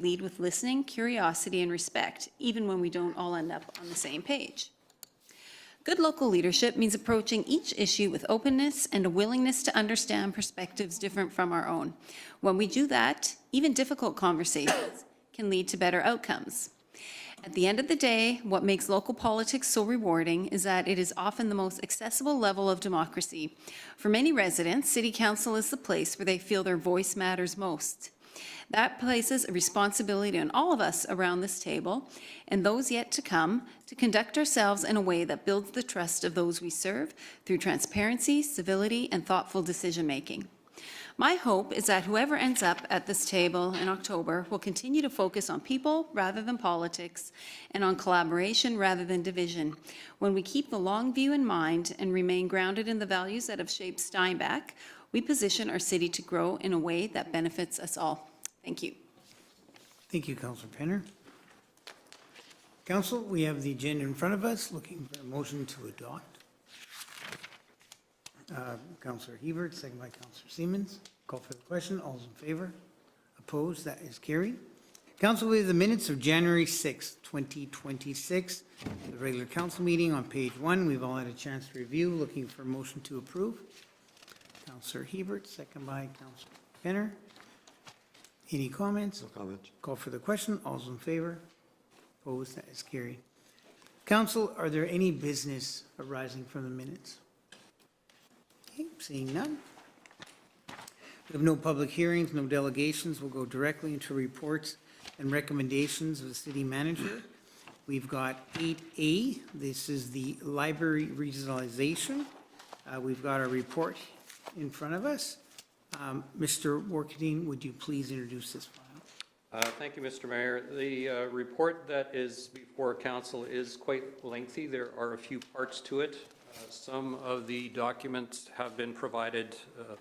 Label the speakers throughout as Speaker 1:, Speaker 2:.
Speaker 1: lead with listening, curiosity, and respect, even when we don't all end up on the same page. Good local leadership means approaching each issue with openness and a willingness to understand perspectives different from our own. When we do that, even difficult conversations can lead to better outcomes. At the end of the day, what makes local politics so rewarding is that it is often the most accessible level of democracy. For many residents, City Council is the place where they feel their voice matters most. That places a responsibility on all of us around this table and those yet to come to conduct ourselves in a way that builds the trust of those we serve through transparency, civility, and thoughtful decision-making. My hope is that whoever ends up at this table in October will continue to focus on people rather than politics and on collaboration rather than division. When we keep the long view in mind and remain grounded in the values that have shaped Steinbach, we position our city to grow in a way that benefits us all. Thank you.
Speaker 2: Thank you, Councillor Penner. Council, we have the agenda in front of us, looking for a motion to adopt. Councillor Hebert, second by Councillor Siemens. Call for the question. All those in favor? Opposed? That is carried. Council, we have the minutes of January 6, 2026, the regular council meeting on page 1. We've all had a chance to review. Looking for a motion to approve. Councillor Hebert, second by Councillor Penner. Any comments?
Speaker 3: No comment.
Speaker 2: Call for the question. All those in favor? Opposed? That is carried. Council, are there any business arising from the minutes? Okay, seeing none. We have no public hearings, no delegations. We'll go directly into reports and recommendations of the city manager. We've got 8A. This is the library regionalization. We've got our report in front of us. Mr. Workadine, would you please introduce this file?
Speaker 4: Thank you, Mr. Mayor. The report that is before council is quite lengthy. There are a few parts to it. Some of the documents have been provided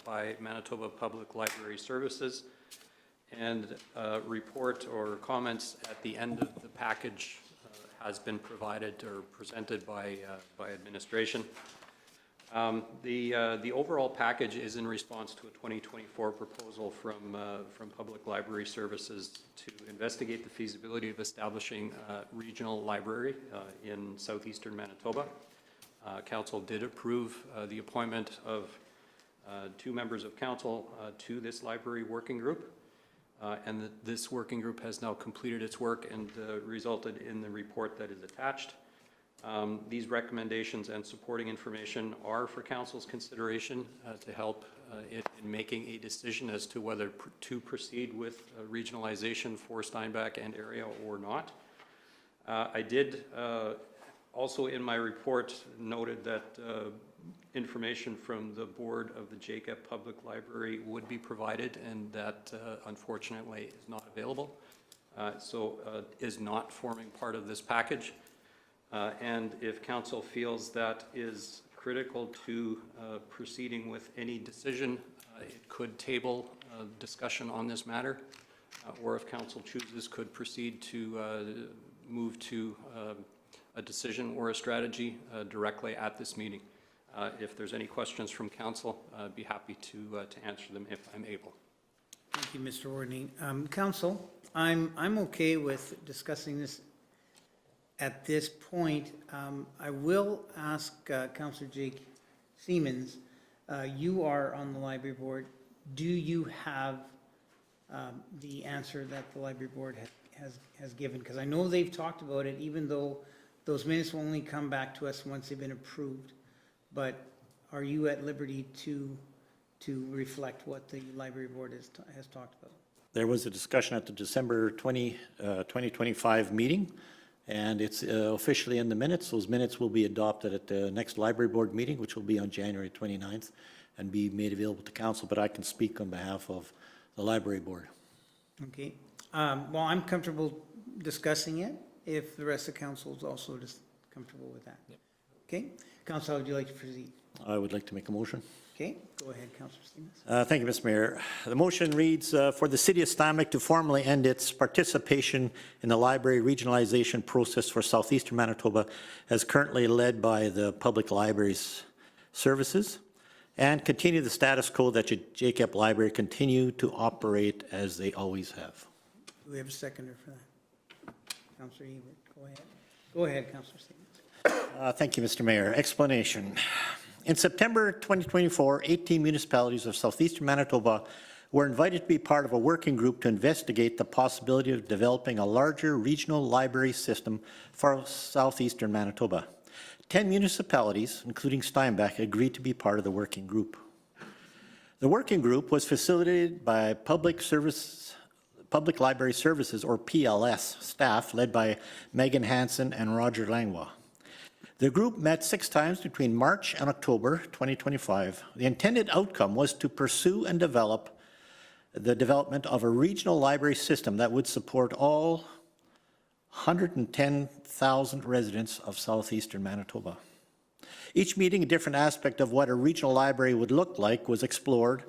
Speaker 4: by Manitoba Public Library Services, and report or comments at the end of the package has been provided or presented by administration. The overall package is in response to a 2024 proposal from Public Library Services to investigate the feasibility of establishing a regional library in southeastern Manitoba. Council did approve the appointment of 2 members of council to this library working group, and this working group has now completed its work and resulted in the report that is attached. These recommendations and supporting information are for council's consideration to help in making a decision as to whether to proceed with regionalization for Steinbach and area or not. I did also in my report noted that information from the board of the Epp Public Library would be provided, and that unfortunately is not available, is not forming part of this package. And if council feels that is critical to proceeding with any decision, it could table discussion on this matter, or if council chooses, could proceed to move to a decision or a strategy directly at this meeting. If there's any questions from council, I'd be happy to answer them if I'm able.
Speaker 2: Thank you, Mr. Ordney. Council, I'm okay with discussing this at this point. I will ask Councillor Jake Siemens, you are on the library board. Do you have the answer that the library board has given? Because I know they've talked about it, even though those minutes will only come back to us once they've been approved. But are you at liberty to reflect what the library board has talked about?
Speaker 5: There was a discussion at the December 2025 meeting, and it's officially in the minutes. Those minutes will be adopted at the next library board meeting, which will be on January 29th, and be made available to council, but I can speak on behalf of the library board.
Speaker 2: Okay. Well, I'm comfortable discussing it if the rest of council is also just comfortable with that. Yep. Okay. Council, how would you like to proceed?
Speaker 5: I would like to make a motion.
Speaker 2: Okay, go ahead, Councillor Stevens.
Speaker 5: Thank you, Mr. Mayor. The motion reads, for the City of Steinbach to formally end its participation in the library regionalization process for southeastern Manitoba as currently led by the Public Libraries Services, and continue the status quo that Epp Library continue to operate as they always have.
Speaker 2: Do we have a seconder for that? Councillor Ebert, go ahead. Go ahead, Councillor Stevens.
Speaker 5: Thank you, Mr. Mayor. Explanation. In September 2024, 18 municipalities of southeastern Manitoba were invited to be part of a working group to investigate the possibility of developing a larger regional library system for southeastern Manitoba. 10 municipalities, including Steinbach, agreed to be part of the working group. The working group was facilitated by Public Library Services, or PLS, staff led by Megan Hansen and Roger Langlois. The group met 6 times between March and October 2025. The intended outcome was to pursue and develop the development of a regional library system that would support all 110,000 residents of southeastern Manitoba. Each meeting, a different aspect of what a regional library would look like was explored,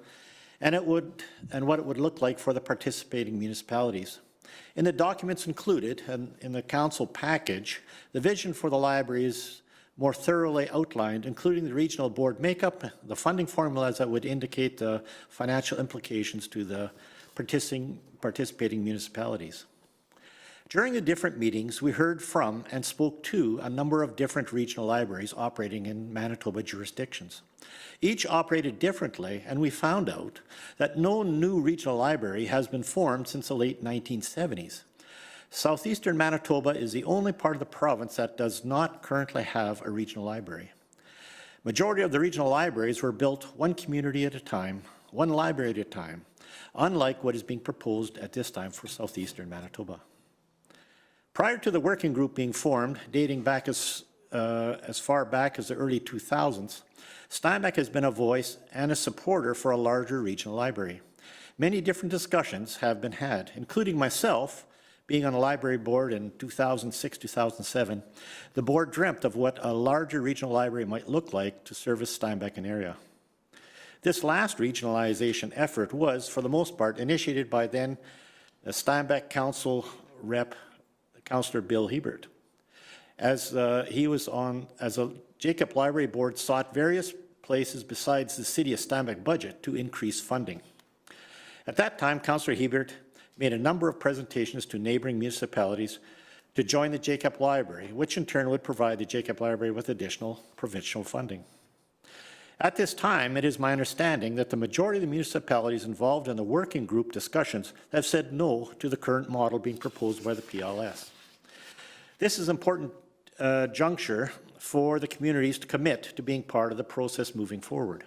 Speaker 5: and what it would look like for the participating municipalities. In the documents included and in the council package, the vision for the library is more thoroughly outlined, including the regional board makeup, the funding formulas that would indicate the financial implications to the participating municipalities. During the different meetings, we heard from and spoke to a number of different regional libraries operating in Manitoba jurisdictions. Each operated differently, and we found out that no new regional library has been formed since the late 1970s. Southeastern Manitoba is the only part of the province that does not currently have a regional library. Majority of the regional libraries were built one community at a time, one library at a time, unlike what is being proposed at this time for southeastern Manitoba. Prior to the working group being formed, dating back as far back as the early 2000s, Steinbach has been a voice and a supporter for a larger regional library. Many different discussions have been had, including myself being on a library board in 2006-2007. The board dreamt of what a larger regional library might look like to service Steinbach area. This last regionalization effort was, for the most part, initiated by then Steinbach Council Rep. Councillor Bill Hebert. As a Jacob Library Board sought various places besides the City of Steinbach budget to increase funding. At that time, Councillor Hebert made a number of presentations to neighboring municipalities to join the Jacob Library, which in turn would provide the Jacob Library with additional provincial funding. At this time, it is my understanding that the majority of the municipalities involved in the working group discussions have said no to the current model being proposed by the PLS. This is an important juncture for the communities to commit to being part of the process moving forward.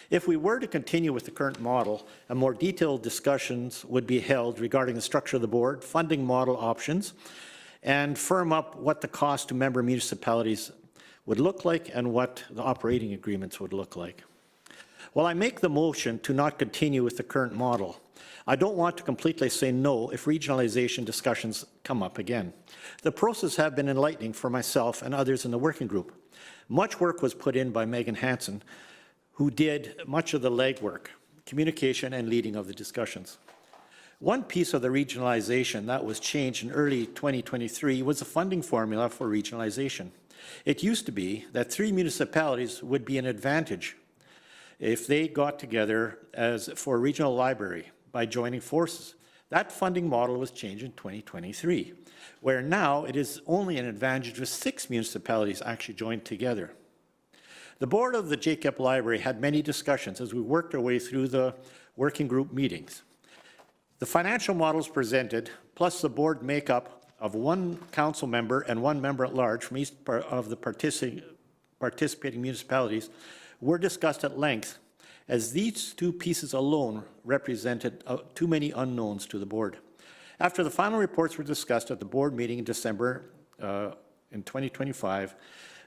Speaker 5: If we were to continue with the current model, a more detailed discussions would be held regarding the structure of the board, funding model options, and firm up what the cost to member municipalities would look like and what the operating agreements would look like. While I make the motion to not continue with the current model, I don't want to completely say no if regionalization discussions come up again. The process has been enlightening for myself and others in the working group. Much work was put in by Megan Hansen, who did much of the legwork, communication and leading of the discussions. One piece of the regionalization that was changed in early 2023 was the funding formula for regionalization. It used to be that 3 municipalities would be an advantage if they got together for a regional library by joining forces. That funding model was changed in 2023, where now it is only an advantage with 6 municipalities actually joined together. The board of the Jacob Library had many discussions as we worked our way through the working group meetings. The financial models presented, plus the board makeup of 1 council member and 1 member at large from each of the participating municipalities, were discussed at length, as these 2 pieces alone represented too many unknowns to the board. After the final reports were discussed at the board meeting in December in 2025,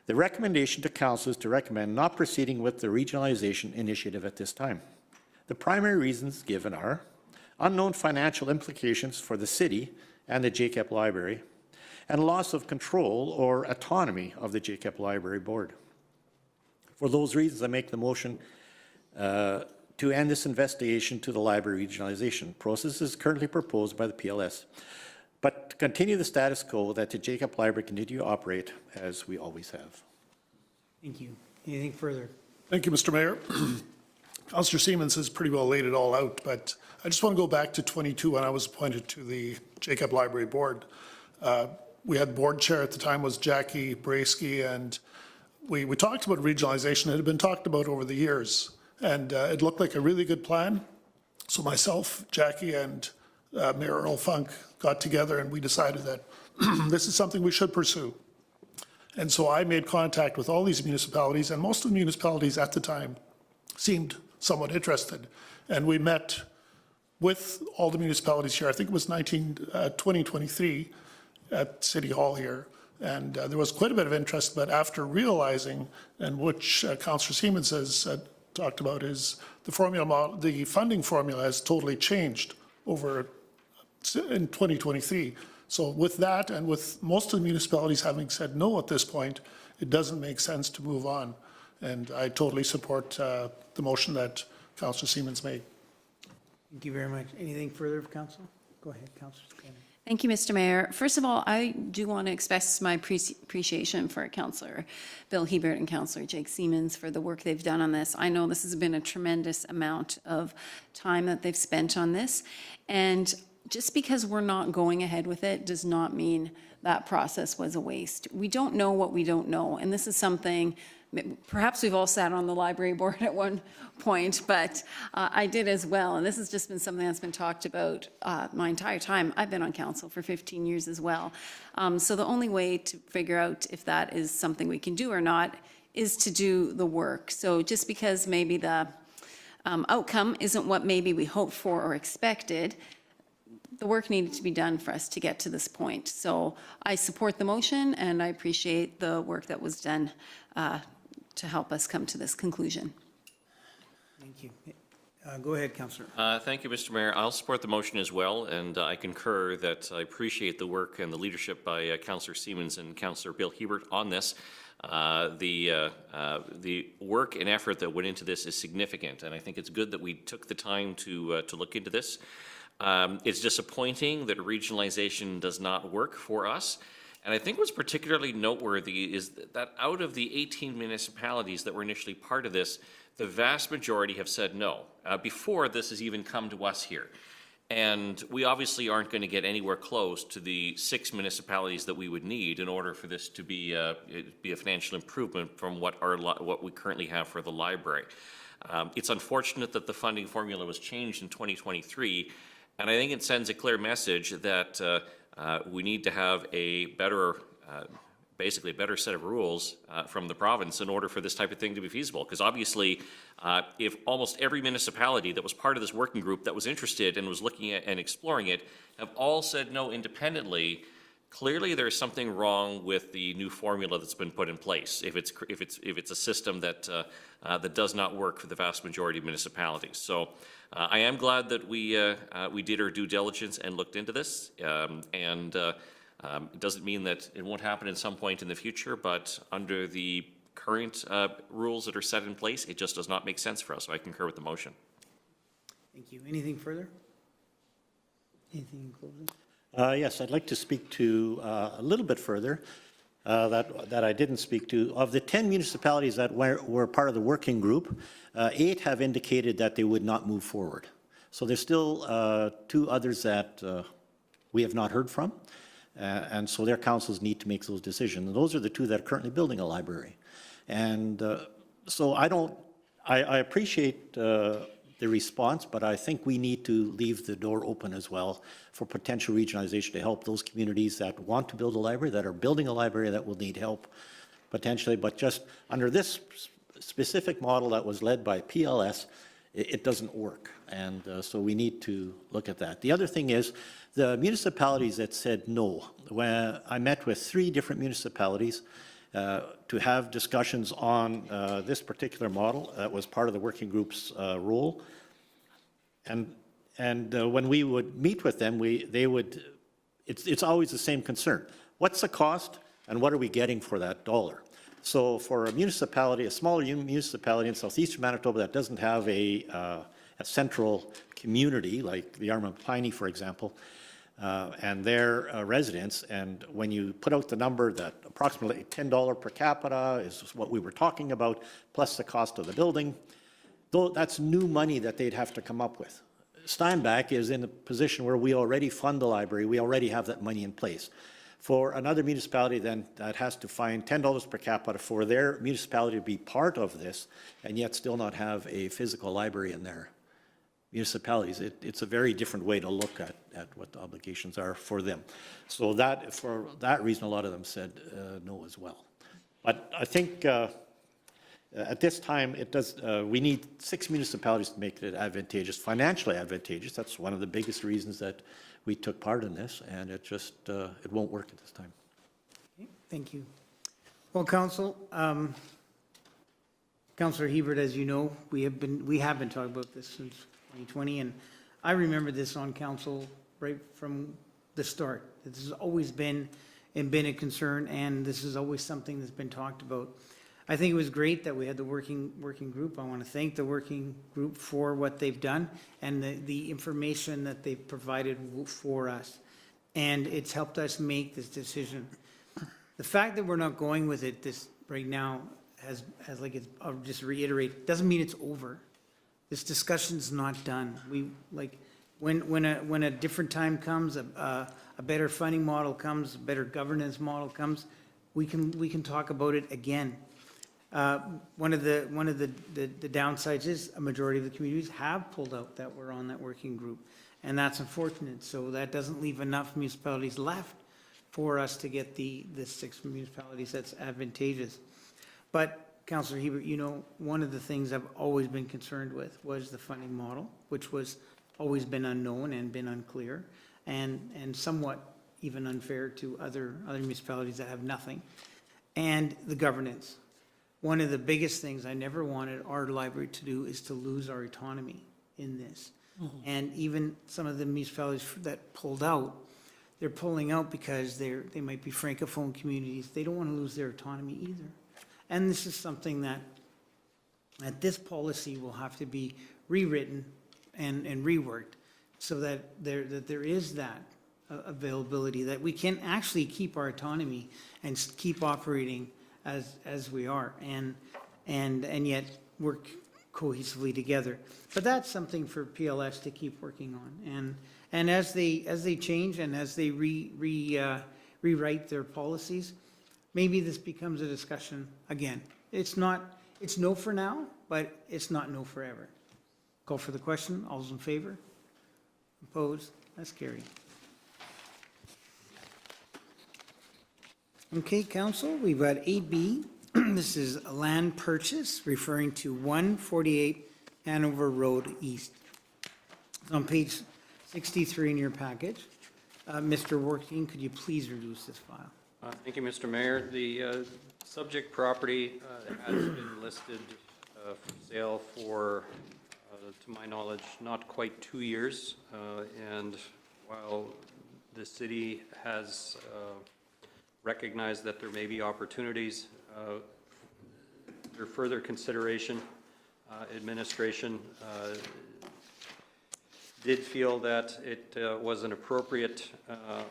Speaker 5: the recommendation to council is to recommend not proceeding with the regionalization initiative at this time. The primary reasons given are unknown financial implications for the city and the Jacob Library, and loss of control or autonomy of the Jacob Library Board. For those reasons, I make the motion to end this investigation to the library regionalization process is currently proposed by the PLS, but to continue the status quo that the Jacob Library continue to operate as we always have.
Speaker 2: Thank you. Anything further?
Speaker 3: Thank you, Mr. Mayor. Councillor Siemens has pretty well laid it all out, but I just want to go back to 22 when I was appointed to the Epp Library Board. We had board chair at the time was Jackie Braski, and we talked about regionalization. It had been talked about over the years, and it looked like a really good plan. So myself, Jackie, and Mayor Earl Funk got together, and we decided that this is something we should pursue. And so I made contact with all these municipalities, and most of the municipalities at the time seemed somewhat interested. And we met with all the municipalities here, I think it was 2023 at City Hall here. And there was quite a bit of interest, but after realizing, and which Councillor Siemens has talked about, is the formula model, the funding formula has totally changed over in 2023. So with that, and with most of the municipalities having said no at this point, it doesn't make sense to move on. And I totally support the motion that Councillor Siemens made.
Speaker 2: Thank you very much. Anything further, Council? Go ahead, Councillor Scanlon.
Speaker 1: Thank you, Mr. Mayor. First of all, I do want to express my appreciation for Councillor Bill Hebert and Councillor Jake Siemens for the work they've done on this. I know this has been a tremendous amount of time that they've spent on this. And just because we're not going ahead with it does not mean that process was a waste. We don't know what we don't know. And this is something, perhaps we've all sat on the library board at one point, but I did as well. And this has just been something that's been talked about my entire time. I've been on council for 15 years as well. So the only way to figure out if that is something we can do or not is to do the work. So just because maybe the outcome isn't what maybe we hoped for or expected, the work needed to be done for us to get to this point. So I support the motion, and I appreciate the work that was done to help us come to this conclusion.
Speaker 2: Thank you. Go ahead, Councillor.
Speaker 6: Thank you, Mr. Mayor. I'll support the motion as well, and I concur that I appreciate the work and the leadership by Councillor Siemens and Councillor Bill Hebert on this. The work and effort that went into this is significant, and I think it's good that we took the time to look into this. It's disappointing that regionalization does not work for us. And I think what's particularly noteworthy is that out of the 18 municipalities that were initially part of this, the vast majority have said no, before this has even come to us here. And we obviously aren't going to get anywhere close to the 6 municipalities that we would need in order for this to be a financial improvement from what we currently have for the library. It's unfortunate that the funding formula was changed in 2023, and I think it sends a clear message that we need to have a better, basically a better set of rules from the province in order for this type of thing to be feasible. Because obviously, if almost every municipality that was part of this working group that was interested and was looking at and exploring it have all said no independently, clearly there's something wrong with the new formula that's been put in place. If it's a system that that does not work for the vast majority of municipalities. So I am glad that we did our due diligence and looked into this. It doesn't mean that it won't happen at some point in the future, but under the current rules that are set in place, it just does not make sense for us. So I concur with the motion.
Speaker 2: Thank you. Anything further? Anything in closing?
Speaker 5: Yes, I'd like to speak to a little bit further that I didn't speak to. Of the 10 municipalities that were part of the working group, 8 have indicated that they would not move forward. So there's still 2 others that we have not heard from, and so their councils need to make those decisions. And those are the 2 that are currently building a library. And so I appreciate the response, but I think we need to leave the door open as well for potential regionalization to help those communities that want to build a library, that are building a library that will need help potentially. But just under this specific model that was led by PLS, it doesn't work. And so we need to look at that. The other thing is the municipalities that said no. When I met with 3 different municipalities to have discussions on this particular model that was part of the working group's role. And when we would meet with them, it's always the same concern. What's the cost and what are we getting for that dollar? So for a municipality, a smaller municipality in southeastern Manitoba that doesn't have a central community like the Armand Piney, for example, and their residents, and when you put out the number that approximately $10 per capita is what we were talking about, plus the cost of the building, though that's new money that they'd have to come up with. Steinbach is in a position where we already fund the library, we already have that money in place. For another municipality then, that has to find $10 per capita for their municipality to be part of this, and yet still not have a physical library in their municipalities. It's a very different way to look at what the obligations are for them. So that, for that reason, a lot of them said no as well. But I think at this time, it does, we need 6 municipalities to make it advantageous, financially advantageous. That's one of the biggest reasons that we took part in this, and it just, it won't work at this time.
Speaker 2: Okay, thank you. Well, Council, Councillor Hebert, as you know, we have been talking about this since 2020, and I remember this on council right from the start. This has always been a concern, and this is always something that's been talked about. I think it was great that we had the working group. I want to thank the working group for what they've done and the information that they've provided for us. And it's helped us make this decision. The fact that we're not going with it this right now I'll just reiterate, doesn't mean it's over. This discussion's not done. When a different time comes, a better funding model comes, a better governance model comes, we can talk about it again. One of the downsides is a majority of the communities have pulled out that were on that working group, and that's unfortunate. So that doesn't leave enough municipalities left for us to get the 6 municipalities that's advantageous. But Councillor Hebert, you know, one of the things I've always been concerned with was the funding model, which was always been unknown and been unclear, and somewhat even unfair to other municipalities that have nothing, and the governance. One of the biggest things I never wanted our library to do is to lose our autonomy in this. And even some of the municipalities that pulled out, they're pulling out because they might be francophone communities. They don't want to lose their autonomy either. And this is something that this policy will have to be rewritten and reworked so that there is that availability, that we can actually keep our autonomy and keep operating as we are, and yet work cohesively together. But that's something for PLS to keep working on. And as they change and as they rewrite their policies, maybe this becomes a discussion again. It's no for now, but it's not no forever. Call for the question. All those in favor? Opposed? That's carried. Okay, Council, we've got 8B. This is a land purchase referring to 148 Hanover Road East. It's on page 63 in your package. Mr. Working, could you please reduce this file?
Speaker 4: Thank you, Mr. Mayor. The subject property has been listed for sale for, to my knowledge, not quite 2 years. And while the city has recognized that there may be opportunities for further consideration, administration did feel that it was an appropriate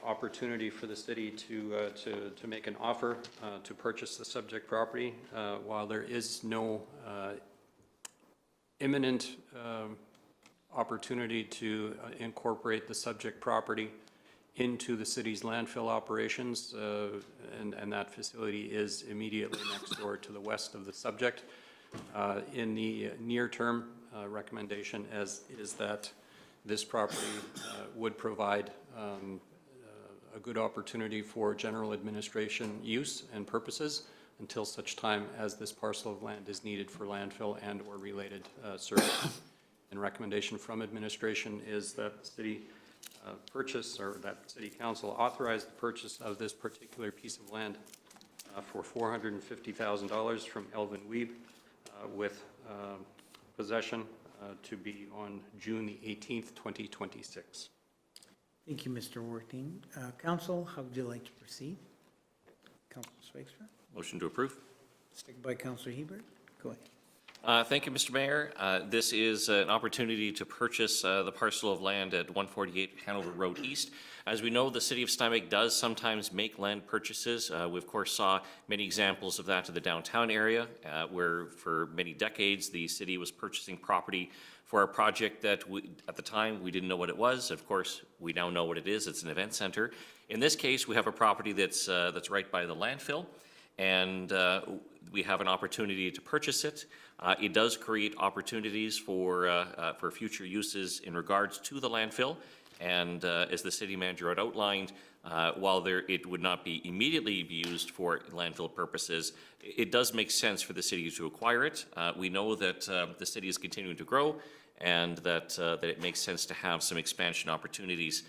Speaker 4: opportunity for the city to make an offer to purchase the subject property. While there is no imminent opportunity to incorporate the subject property into the city's landfill operations, and that facility is immediately next door to the west of the subject. In the near term, recommendation is that this property would provide a good opportunity for general administration use and purposes until such time as this parcel of land is needed for landfill and or related services. And recommendation from administration is that the city purchase, or that City Council authorize the purchase of this particular piece of land for $450,000 from Elvin Weeb with possession to be on June the 18th, 2026.
Speaker 2: Thank you, Mr. Working. Council, how would you like to proceed? Councilor Swagstra?
Speaker 6: Motion to approve.
Speaker 2: Second by Councilor Hebert. Go ahead.
Speaker 6: Thank you, Mr. Mayor. This is an opportunity to purchase the parcel of land at 148 Hanover Road East. As we know, the city of Steinbach does sometimes make land purchases. We, of course, saw many examples of that in the downtown area, where for many decades the city was purchasing property for a project that at the time we didn't know what it was. Of course, we now know what it is. It's an event center. In this case, we have a property that's right by the landfill, and we have an opportunity to purchase it. It does create opportunities for future uses in regards to the landfill. And as the city manager had outlined, while it would not be immediately be used for landfill purposes, it does make sense for the city to acquire it. We know that the city is continuing to grow, and that it makes sense to have some expansion opportunities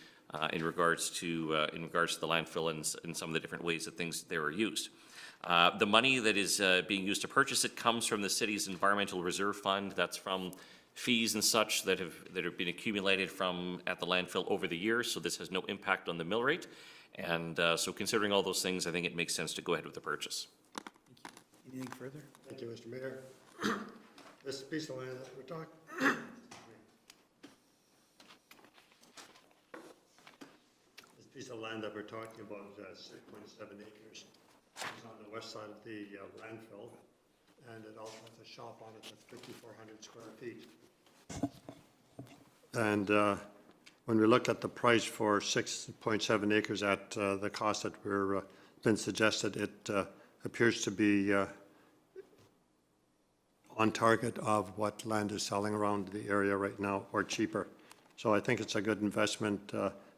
Speaker 6: in regards to the landfill and some of the different ways that things there are used. The money that is being used to purchase it comes from the city's environmental reserve fund. That's from fees and such that have been accumulated at the landfill over the years. So this has no impact on the mill rate. And so considering all those things, I think it makes sense to go ahead with the purchase.
Speaker 2: Anything further?
Speaker 7: Thank you, Mr. Mayor. This piece of land that we're talking, this piece of land that we're talking about is 6.7 acres. It's on the west side of the landfill, and it also has a shop on it that's 5,400 square feet. And when we look at the price for 6.7 acres at the cost that we're been suggested, it appears to be on target of what land is selling around the area right now, or cheaper. So I think it's a good investment.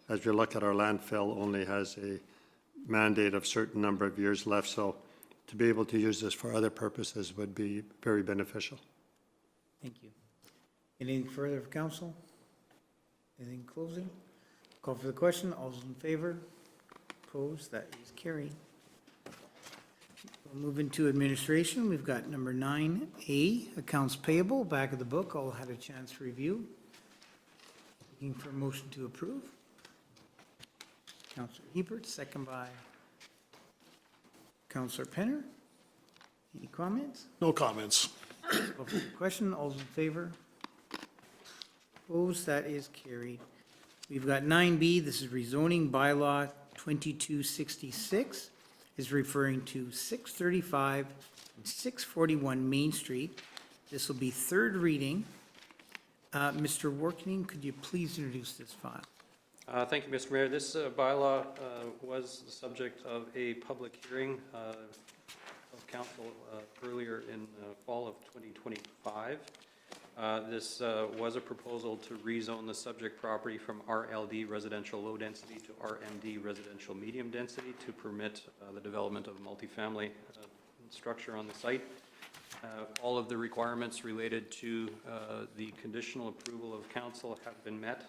Speaker 7: As we look at our landfill, only has a mandate of certain number of years left, so to be able to use this for other purposes would be very beneficial.
Speaker 2: Thank you. Anything further of council? Anything closing? Call for the question. All those in favor? Opposed? That is carried. We'll move into administration. We've got number 9A, accounts payable, back of the book. All had a chance to review. Looking for a motion to approve. Councillor Hebert, second by Councillor Penner. Any comments?
Speaker 3: No comments.
Speaker 2: Call for the question. All those in favor? Opposed? That is carried. We've got 9B. This is rezoning bylaw 2266. Is referring to 635 and 641 Main Street. This will be third reading. Mr. Workning, could you please introduce this file?
Speaker 4: Thank you, Mr. Mayor. This bylaw was the subject of a public hearing of council earlier in fall of 2025. This was a proposal to rezone the subject property from RLD residential low density to RMD residential medium density to permit the development of a multifamily structure on the site. All of the requirements related to the conditional approval of council have been met.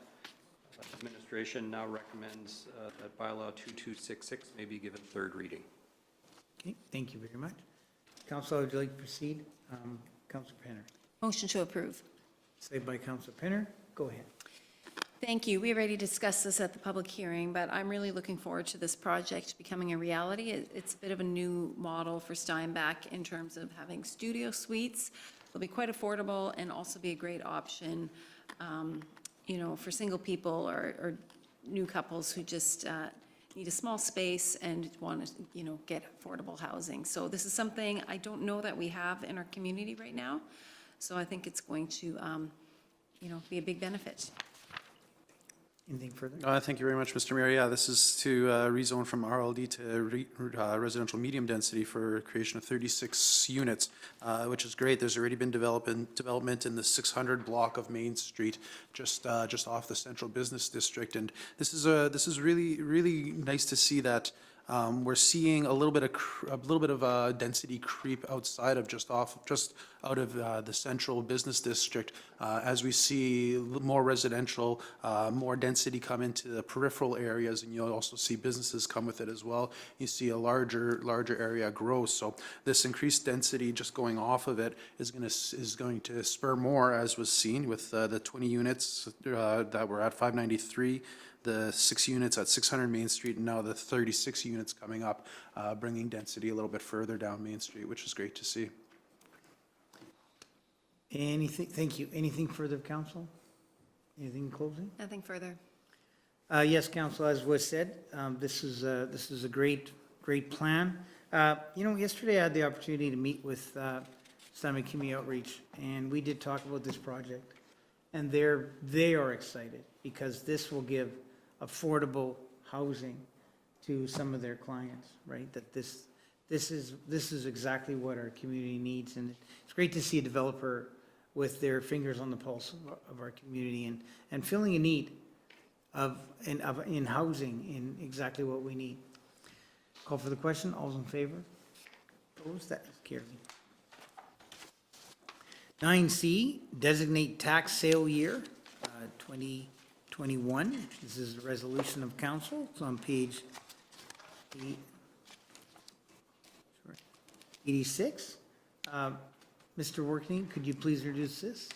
Speaker 4: Administration now recommends that bylaw 2266 may be given third reading.
Speaker 2: Okay, thank you very much. Council, would you like to proceed? Councillor Penner.
Speaker 1: Motion to approve.
Speaker 2: Saved by Councillor Penner. Go ahead.
Speaker 1: Thank you. We already discussed this at the public hearing, but I'm really looking forward to this project becoming a reality. It's a bit of a new model for Steinbach in terms of having studio suites. They'll be quite affordable and also be a great option, you know, for single people or new couples who just need a small space and want to, you know, get affordable housing. So this is something I don't know that we have in our community right now. So I think it's going to, you know, be a big benefit.
Speaker 2: Anything further?
Speaker 8: Thank you very much, Mr. Mayor. Yeah, this is to rezone from RLD to residential medium density for creation of 36 units, which is great. There's already been development in the 600 block of Main Street, just off the central business district, and this is really nice to see that. We're seeing a little bit of density creep outside of just out of the central business district as we see more residential, more density come into the peripheral areas, and you'll also see businesses come with it as well. You see a larger area grow. So this increased density just going off of it is going to spur more, as was seen with the 20 units that were at 593. The 6 units at 600 Main Street, and now the 36 units coming up, bringing density a little bit further down Main Street, which is great to see.
Speaker 2: Anything, thank you. Anything further, council? Anything in closing?
Speaker 1: Nothing further.
Speaker 2: Yes, council, as was said, this is a great plan. Yesterday I had the opportunity to meet with Steinbach Community Outreach, and we did talk about this project. And they are excited because this will give affordable housing to some of their clients, right? That this is exactly what our community needs, and it's great to see a developer with their fingers on the pulse of our community and filling a need in housing, in exactly what we need. Call for the question. All's in favor? Opposed? That is carried. 9C, Designate Tax Sale Year 2021. This is a resolution of council. It's on page 86. Mr. Workney, could you please introduce this?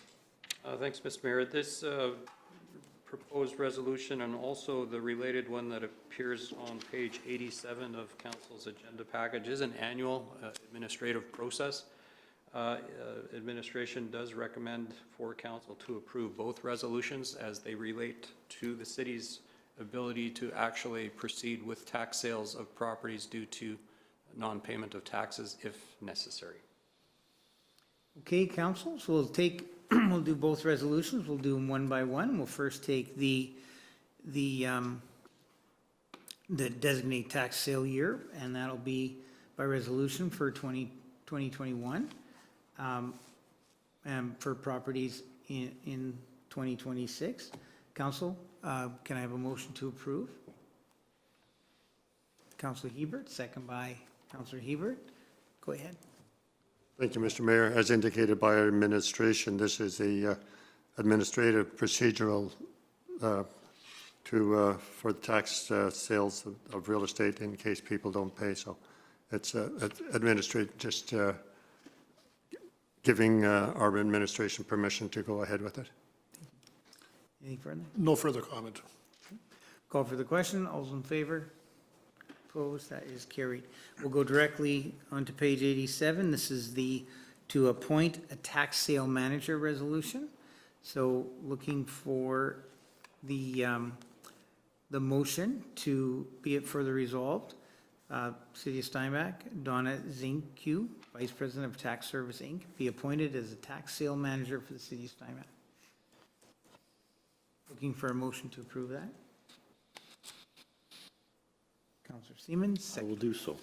Speaker 4: Thanks, Mr. Mayor. This proposed resolution and also the related one that appears on page 87 of council's agenda package is an annual administrative process. Administration does recommend for council to approve both resolutions as they relate to the city's ability to actually proceed with tax sales of properties due to non-payment of taxes if necessary.
Speaker 2: Okay, council, so we'll do both resolutions. We'll do them one by one. We'll first take the Designate Tax Sale Year, and that'll be by resolution for 2021. And for properties in 2026. Council, can I have a motion to approve? Councillor Hebert, second by Councillor Hebert. Go ahead.
Speaker 7: Thank you, Mr. Mayor. As indicated by our administration, this is a administrative procedural for the tax sales of real estate in case people don't pay. So it's administrative, just giving our administration permission to go ahead with it.
Speaker 2: Anything further?
Speaker 3: No further comment.
Speaker 2: Call for the question. All's in favor? Opposed? That is carried. We'll go directly onto page 87. This is to appoint a tax sale manager resolution. So looking for the motion to be it further resolved. City of Steinbach, Donna Zinke, Vice President of Tax Service, Inc., be appointed as a tax sale manager for the City of Steinbach. Looking for a motion to approve that. Councillor Siemens,
Speaker 5: I will do so.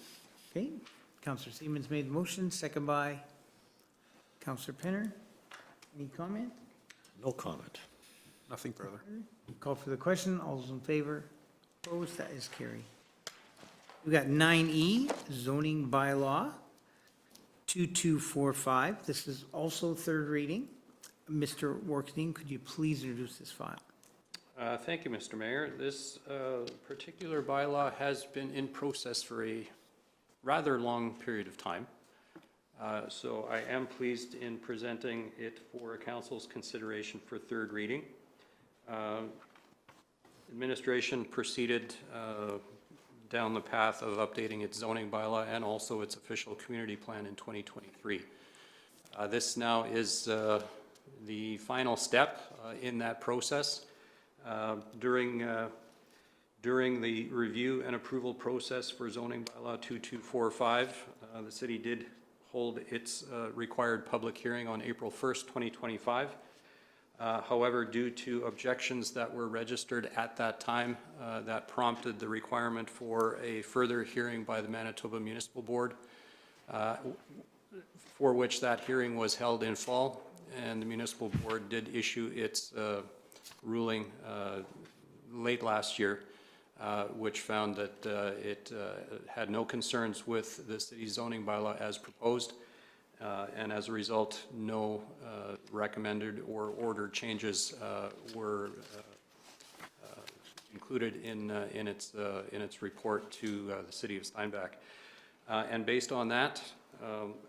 Speaker 2: okay. Councillor Siemens made the motion, second by Councillor Penner. Any comment?
Speaker 5: No comment.
Speaker 8: Nothing further.
Speaker 2: Call for the question. All those in favor? Opposed? That is carried. We got 9E, Zoning By-Law 2245. This is also third reading. Mr. Workstein, could you please introduce this file?
Speaker 4: Thank you, Mr. Mayor. This particular bylaw has been in process for a rather long period of time. So I am pleased in presenting it for council's consideration for third reading. Administration proceeded down the path of updating its zoning bylaw and also its official community plan in 2023. This now is the final step in that process. During the review and approval process for zoning bylaw 2245, the city did hold its required public hearing on April 1st, 2025. However, due to objections that were registered at that time, that prompted the requirement for a further hearing by the Manitoba Municipal Board, for which that hearing was held in fall, and the Municipal Board did issue its ruling late last year, which found that it had no concerns with the city's zoning bylaw as proposed, and as a result, no recommended or ordered changes were included in its report to the city of Steinbach. And based on that,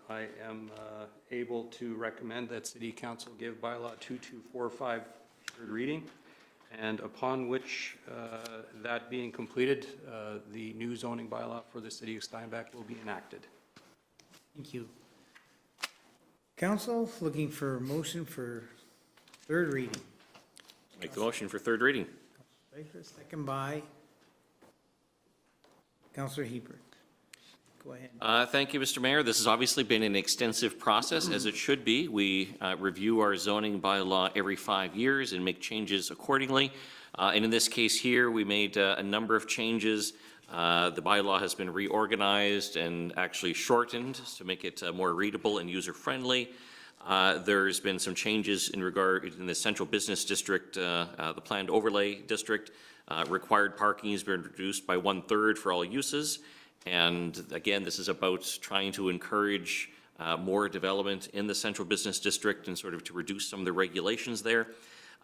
Speaker 4: I am able to recommend that City Council give bylaw 2245 third reading, and upon which that being completed, the new zoning bylaw for the city of Steinbach will be enacted.
Speaker 2: Thank you. Council, looking for a motion for third reading.
Speaker 6: Make the motion for third reading.
Speaker 2: Pfeiffer, second by Councillor Hebert. Go ahead.
Speaker 6: Thank you, Mr. Mayor. This has obviously been an extensive process, as it should be. We review our zoning bylaw every 5 years and make changes accordingly. And in this case here, we made a number of changes. The bylaw has been reorganized and actually shortened to make it more readable and user-friendly. There's been some changes in the central business district, the planned overlay district. Required parking has been reduced by 1/3 for all uses. And again, this is about trying to encourage more development in the central business district and sort of to reduce some of the regulations there.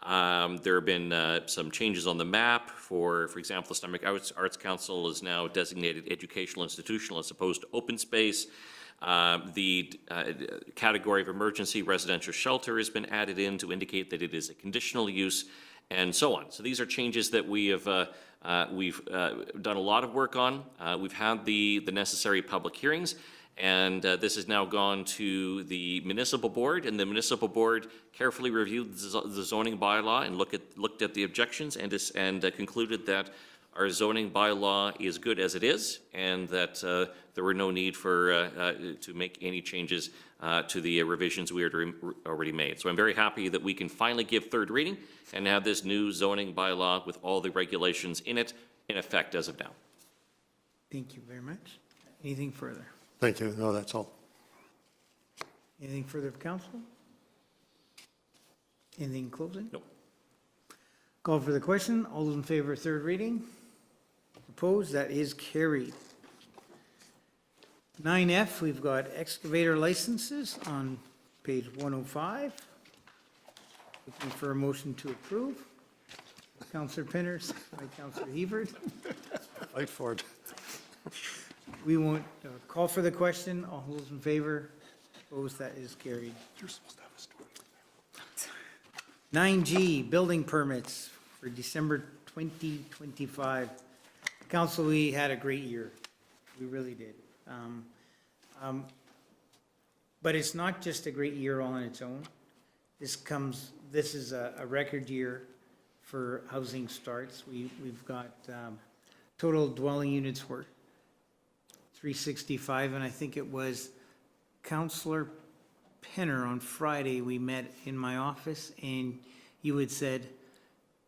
Speaker 6: There have been some changes on the map. For example, the Steinbach Arts Council is now designated educational institutional as opposed to open space. The category of emergency residential shelter has been added in to indicate that it is a conditional use, and so on. So these are changes that we've done a lot of work on. We've had the necessary public hearings, and this has now gone to the Municipal Board, and the Municipal Board carefully reviewed the zoning bylaw and looked at the objections and concluded that our zoning bylaw is good as it is, and that there were no need to make any changes to the revisions we had already made. So I'm very happy that we can finally give third reading and have this new zoning bylaw with all the regulations in it in effect as of now.
Speaker 2: Thank you very much. Anything further?
Speaker 7: Thank you. No, that's all.
Speaker 2: Anything further of council? Anything in closing?
Speaker 6: Nope.
Speaker 2: Call for the question. All those in favor of third reading? Opposed? That is carried. 9F, we've got excavator licenses on page 105. Looking for a motion to approve. Councillor Pinner, second by Councillor Hebert.
Speaker 7: Fight for it.
Speaker 2: We won't call for the question. All those in favor? Opposed? That is carried.
Speaker 3: You're supposed to have us do it.
Speaker 2: 9G, building permits for December 2025. Council, we had a great year. We really did. But it's not just a great year all on its own. This is a record year for housing starts. We've got total dwelling units were 365, and I think it was Councillor Penner on Friday, we met in my office, and you had said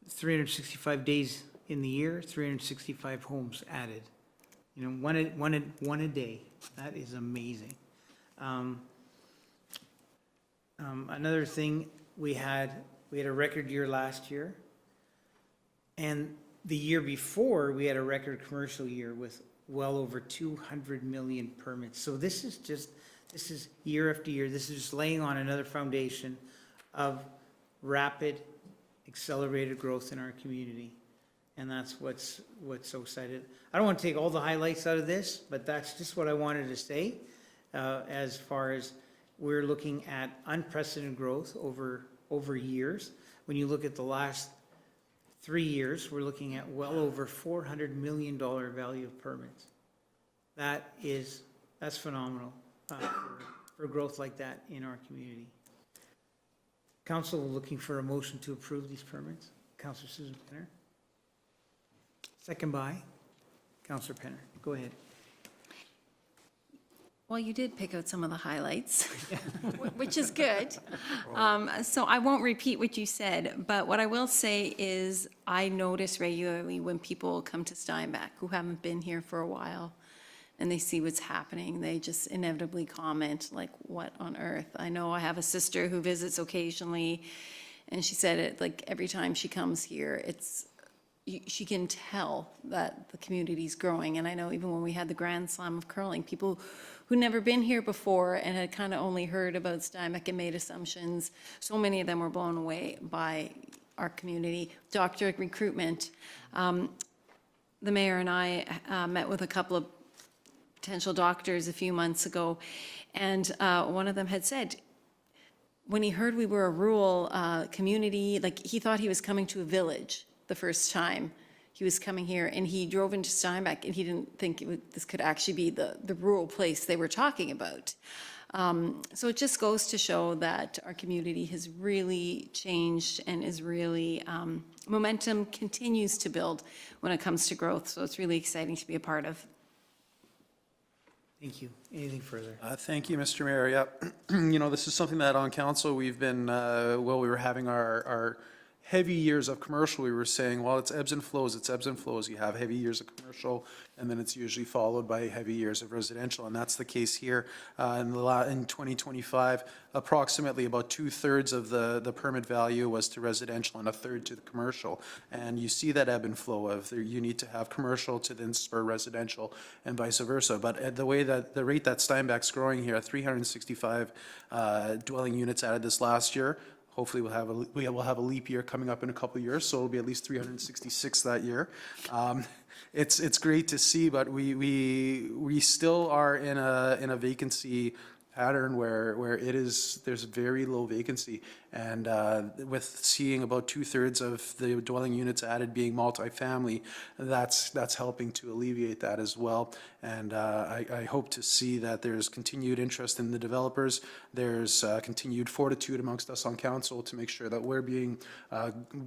Speaker 2: 365 days in the year, 365 homes added. You know, one a day. That is amazing. Another thing, we had a record year last year, and the year before, we had a record commercial year with well over 200 million permits. So this is year after year. This is just laying on another foundation of rapid, accelerated growth in our community. And that's what's so exciting. I don't want to take all the highlights out of this, but that's just what I wanted to say. As far as we're looking at unprecedented growth over years. When you look at the last 3 years, we're looking at well over $400 million value of permits. That's phenomenal for growth like that in our community. Council looking for a motion to approve these permits. Councillor Susan Penner. Second by Councillor Penner. Go ahead.
Speaker 1: Well, you did pick out some of the highlights, which is good. So I won't repeat what you said, but what I will say is I notice regularly when people come to Steinbach who haven't been here for a while and they see what's happening, they just inevitably comment like, what on earth? I know I have a sister who visits occasionally, and she said it like every time she comes here, she can tell that the community's growing. And I know even when we had the Grand Slam of curling, people who'd never been here before and had kind of only heard about Steinbach and made assumptions, so many of them were blown away by our community. Doctor recruitment. The mayor and I met with a couple of potential doctors a few months ago, and one of them had said, when he heard we were a rural community, like he thought he was coming to a village the first time he was coming here, and he drove into Steinbach, and he didn't think this could actually be the rural place they were talking about. So it just goes to show that our community has really changed and is really, momentum continues to build when it comes to growth. So it's really exciting to be a part of.
Speaker 2: Thank you. Anything further?
Speaker 8: Thank you, Mr. Mayor. Yep. You know, this is something that on council we've been, we were having our heavy years of commercial, we were saying, well, it's ebbs and flows, it's ebbs and flows. You have heavy years of commercial, and then it's usually followed by heavy years of residential, and that's the case here. In 2025, approximately about 2/3 of the permit value was to residential and 1/3 to the commercial. And you see that ebb and flow of you need to have commercial to then spur residential and vice versa. But at the rate that Steinbach's growing here, 365 dwelling units added this last year. Hopefully we'll have a leap year coming up in a couple of years, so it'll be at least 366 that year. It's great to see, but we still are in a vacancy pattern where there's very low vacancy, and with seeing about 2/3 of the dwelling units added being multifamily, that's helping to alleviate that as well. And I hope to see that there's continued interest in the developers. There's continued fortitude amongst us on council to make sure that we're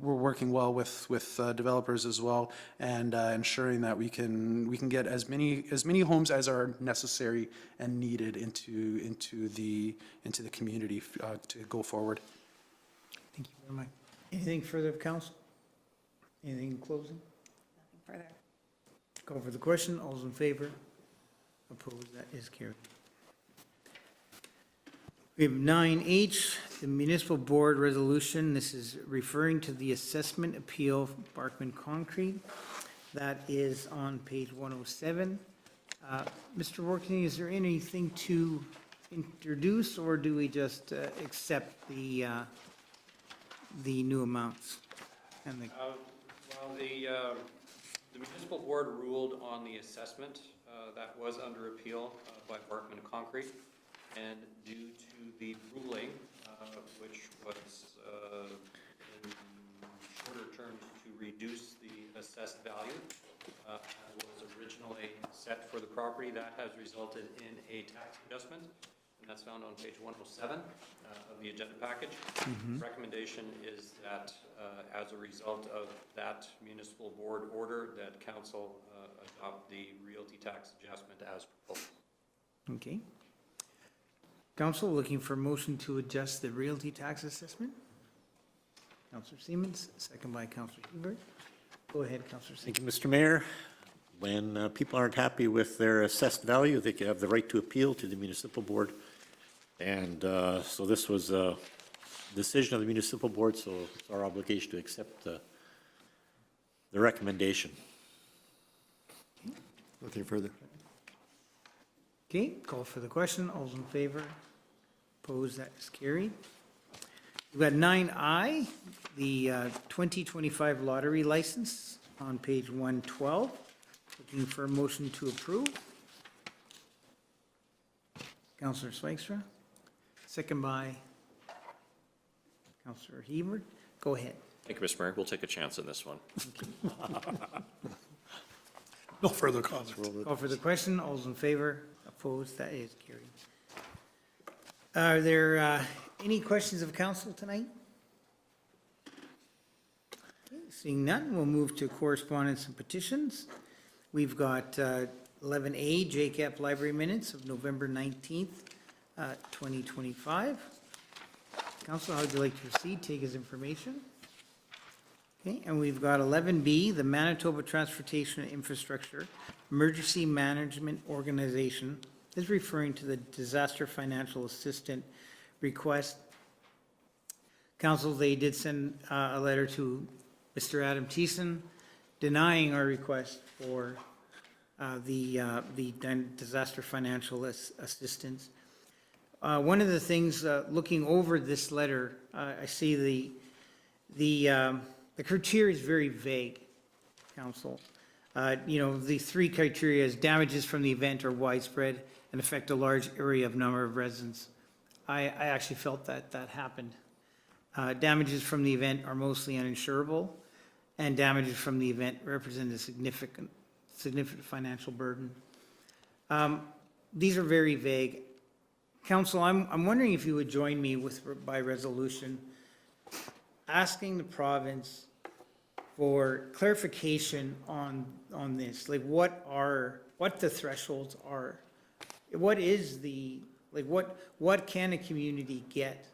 Speaker 8: working well with developers as well, and ensuring that we can get as many homes as are necessary and needed into the community to go forward.
Speaker 2: Thank you very much. Anything further of council? Anything in closing?
Speaker 1: Nothing further.
Speaker 2: Call for the question. All those in favor? Opposed? That is carried. We have 9H, the Municipal Board Resolution. This is referring to the assessment appeal of Barkman Concrete. That is on page 107. Mr. Workney, is there anything to introduce, or do we just accept the new amounts? And the
Speaker 4: Well, the municipal board ruled on the assessment that was under appeal by Barkman Concrete, and due to the ruling, which was in shorter terms to reduce the assessed value, as was originally set for the property, that has resulted in a tax adjustment, and that's found on page 107 of the agenda package. Recommendation is that as a result of that municipal board order, that council adopt the realty tax adjustment as proposed.
Speaker 2: Okay. Council, looking for a motion to adjust the realty tax assessment? Councillor Siemens, second by Councillor Hebert. Go ahead, Councillor Siemens.
Speaker 5: Thank you, Mr. Mayor. When people aren't happy with their assessed value, they have the right to appeal to the municipal board. And so this was a decision of the municipal board, so it's our obligation to accept the recommendation.
Speaker 7: Nothing further.
Speaker 2: Okay, call for the question. All those in favor? Opposed? That is carried. We've got 9I, the 2025 lottery license on page 112. Looking for a motion to approve. Councillor Swagstra, second by Councillor Hebert. Go ahead.
Speaker 6: Thank you, Mr. Mayor. We'll take a chance on this one.
Speaker 3: No further comments.
Speaker 2: Call for the question. All those in favor? Opposed? That is carried. Are there any questions of council tonight? Okay, seeing none, we'll move to correspondence and petitions. We've got 11A, Epp Library minutes of November 19th, 2025. Council, how would you like to proceed? Take as information. Okay, and we've got 11B, the Manitoba Transportation and Infrastructure Emergency Management Organization is referring to the disaster financial assistant request. Council, they did send a letter to Mr. Adam Thiessen denying our request for the disaster financial assistance. One of the things, looking over this letter, I see the criteria is very vague, Council. The three criteria is damages from the event are widespread and affect a large area of number of residents. I actually felt that happened. Damages from the event are mostly uninsurable, and damages from the event represent a significant financial burden. These are very vague. Council, I'm wondering if you would join me by resolution, asking the province for clarification on this, like what the thresholds are. What is what can a community get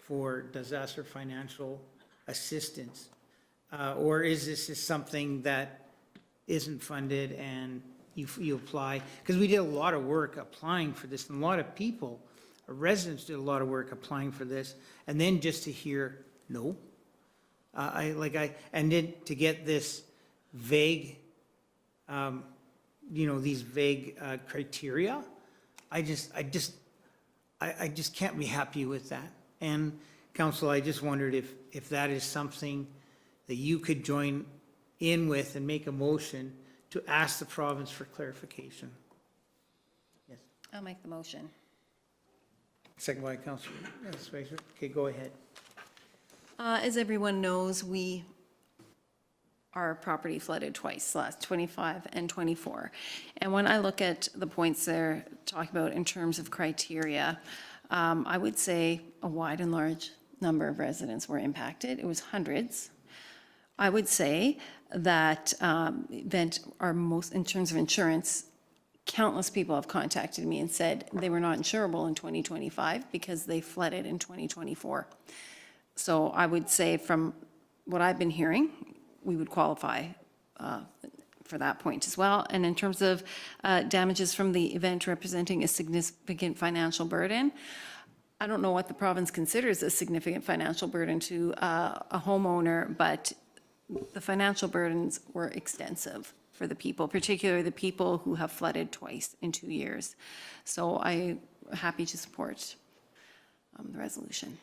Speaker 2: for disaster financial assistance? Or is this just something that isn't funded and you apply? Because we did a lot of work applying for this, and a lot of people, residents did a lot of work applying for this, and then just to hear no. And then to get this vague, these vague criteria, I just can't be happy with that. And Council, I just wondered if that is something that you could join in with and make a motion to ask the province for clarification. Yes.
Speaker 1: I'll make the motion.
Speaker 2: Second by Councillor Spicer. Okay, go ahead.
Speaker 1: As everyone knows, our property flooded twice, last 25 and 24. And when I look at the points they're talking about in terms of criteria, I would say a wide and large number of residents were impacted. It was hundreds. I would say that in terms of insurance, countless people have contacted me and said they were not insurable in 2025 because they flooded in 2024. So I would say from what I've been hearing, we would qualify for that point as well. And in terms of damages from the event representing a significant financial burden, I don't know what the province considers a significant financial burden to a homeowner, but the financial burdens were extensive for the people, particularly the people who have flooded twice in 2 years. So I'm happy to support the resolution.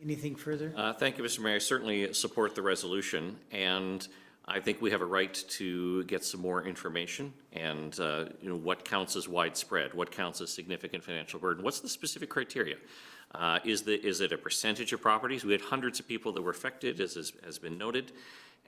Speaker 2: Anything further?
Speaker 6: Thank you, Mr. Mayor. I certainly support the resolution, and I think we have a right to get some more information and, what counts as widespread, what counts as significant financial burden, what's the specific criteria? Is it a percentage of properties? We had hundreds of people that were affected, as has been noted,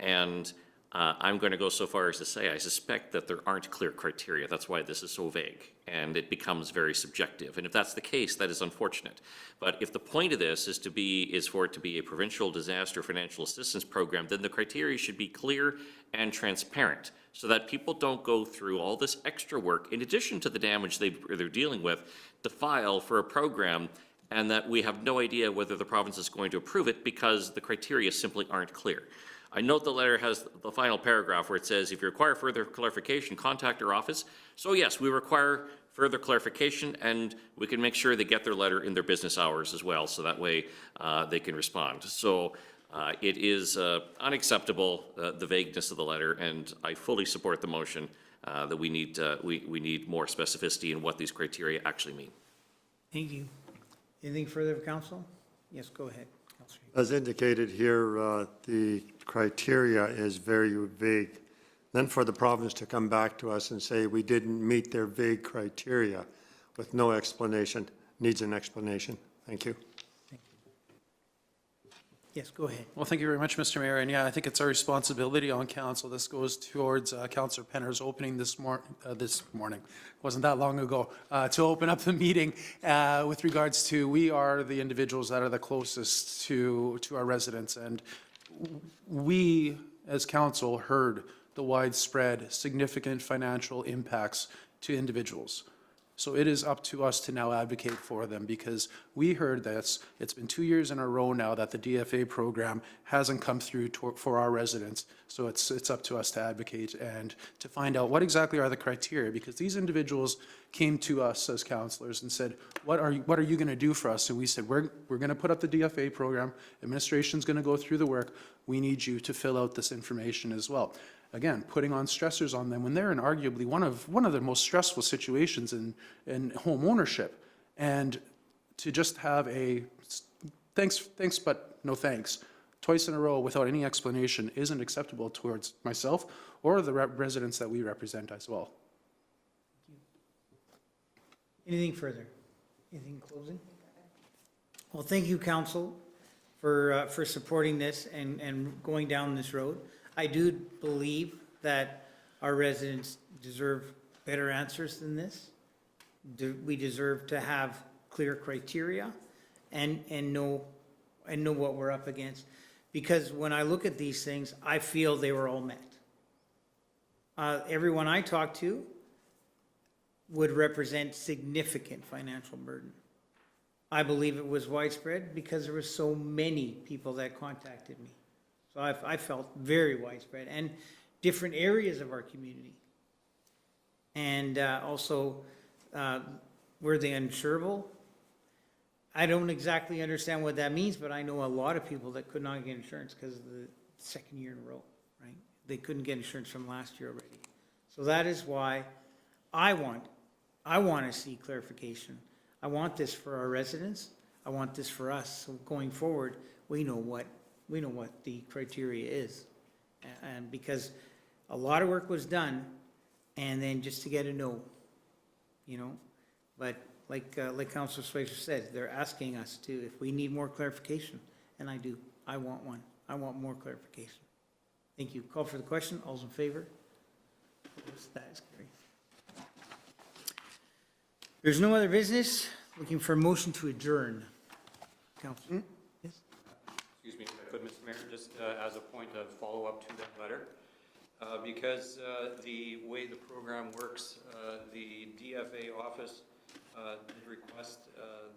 Speaker 6: and I'm going to go so far as to say I suspect that there aren't clear criteria. That's why this is so vague, and it becomes very subjective. And if that's the case, that is unfortunate. But if the point of this is for it to be a provincial disaster financial assistance program, then the criteria should be clear and transparent, so that people don't go through all this extra work in addition to the damage they're dealing with to file for a program, and that we have no idea whether the province is going to approve it because the criteria simply aren't clear. I note the letter has the final paragraph where it says, if you require further clarification, contact our office. So yes, we require further clarification, and we can make sure they get their letter in their business hours as well, so that way they can respond. So it is unacceptable, the vagueness of the letter, and I fully support the motion that we need more specificity in what these criteria actually mean.
Speaker 2: Thank you. Anything further of council? Yes, go ahead. Councillor.
Speaker 7: As indicated here, the criteria is very vague. Then for the province to come back to us and say we didn't meet their vague criteria with no explanation needs an explanation. Thank you.
Speaker 2: Yes, go ahead.
Speaker 8: Well, thank you very much, Mr. Mayor. And yeah, I think it's our responsibility on council. This goes towards Councillor Penner's opening this morning. Wasn't that long ago, to open up the meeting with regards to we are the individuals that are the closest to our residents. And we, as council, heard the widespread, significant financial impacts to individuals. So it is up to us to now advocate for them, because we heard this. It's been 2 years in a row now that the DFA program hasn't come through for our residents. So it's up to us to advocate and to find out what exactly are the criteria, because these individuals came to us as councillors and said, what are you going to do for us? And we said, we're going to put up the DFA program. Administration's going to go through the work. We need you to fill out this information as well. Again, putting on stressors on them when they're in arguably one of the most stressful situations in home ownership. And to just have a thanks, but no thanks, twice in a row without any explanation isn't acceptable towards myself or the residents that we represent as well.
Speaker 2: Anything further? Anything closing? Well, thank you, council, for supporting this and going down this road. I do believe that our residents deserve better answers than this. we deserve to have clear criteria and know what we're up against. Because when I look at these things, I feel they were all met. Everyone I talked to would represent significant financial burden. I believe it was widespread because there were so many people that contacted me. So I felt very widespread, and different areas of our community. And also, were they insurable? I don't exactly understand what that means, but I know a lot of people that could not get insurance because of the second year in a row, right? They couldn't get insurance from last year already. So that is why I want to see clarification. I want this for our residents. I want this for us. So going forward, we know what the criteria is. And because a lot of work was done, and then just to get a no, you know? But like Councillor Swacer said, they're asking us to, if we need more clarification, and I do. I want one. I want more clarification. Thank you. Call for the question. All's in favor? Opposed? That is carried. There's no other business. Looking for a motion to adjourn. Councillor? Yes?
Speaker 4: Excuse me, if I could, Mr. Mayor, just as a point of follow-up to that letter, because the way the program works, the DFA office did request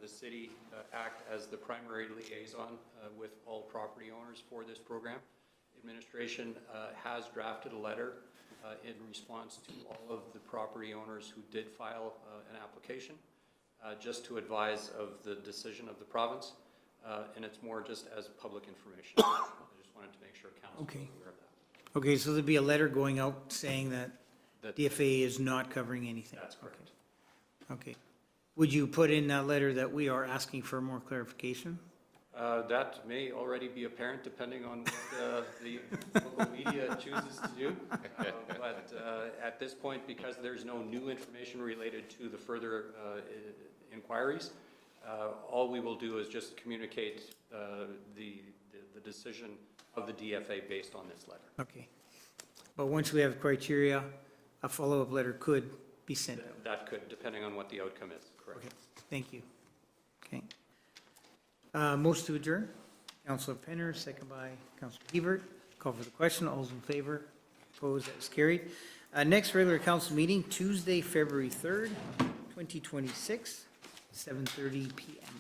Speaker 4: the city act as the primary liaison with all property owners for this program. Administration has drafted a letter in response to all of the property owners who did file an application, just to advise of the decision of the province, and it's more just as public information. I just wanted to make sure council was aware of that.
Speaker 2: Okay, so there'd be a letter going out saying that DFA is not covering anything?
Speaker 4: That's correct.
Speaker 2: Okay. Would you put in that letter that we are asking for more clarification?
Speaker 4: That may already be apparent depending on what the local media chooses to do. But at this point, because there's no new information related to the further inquiries, all we will do is just communicate the decision of the DFA based on this letter.
Speaker 2: Okay. But once we have criteria, a follow-up letter could be sent out.
Speaker 4: That could, depending on what the outcome is, correct.
Speaker 2: Okay, thank you. Okay. Motion to adjourn. Councillor Penner, second by Councillor Hebert. Call for the question. All's in favor? Opposed? That is carried. Next regular council meeting, Tuesday, February 3rd, 2026, 7:30 p.m.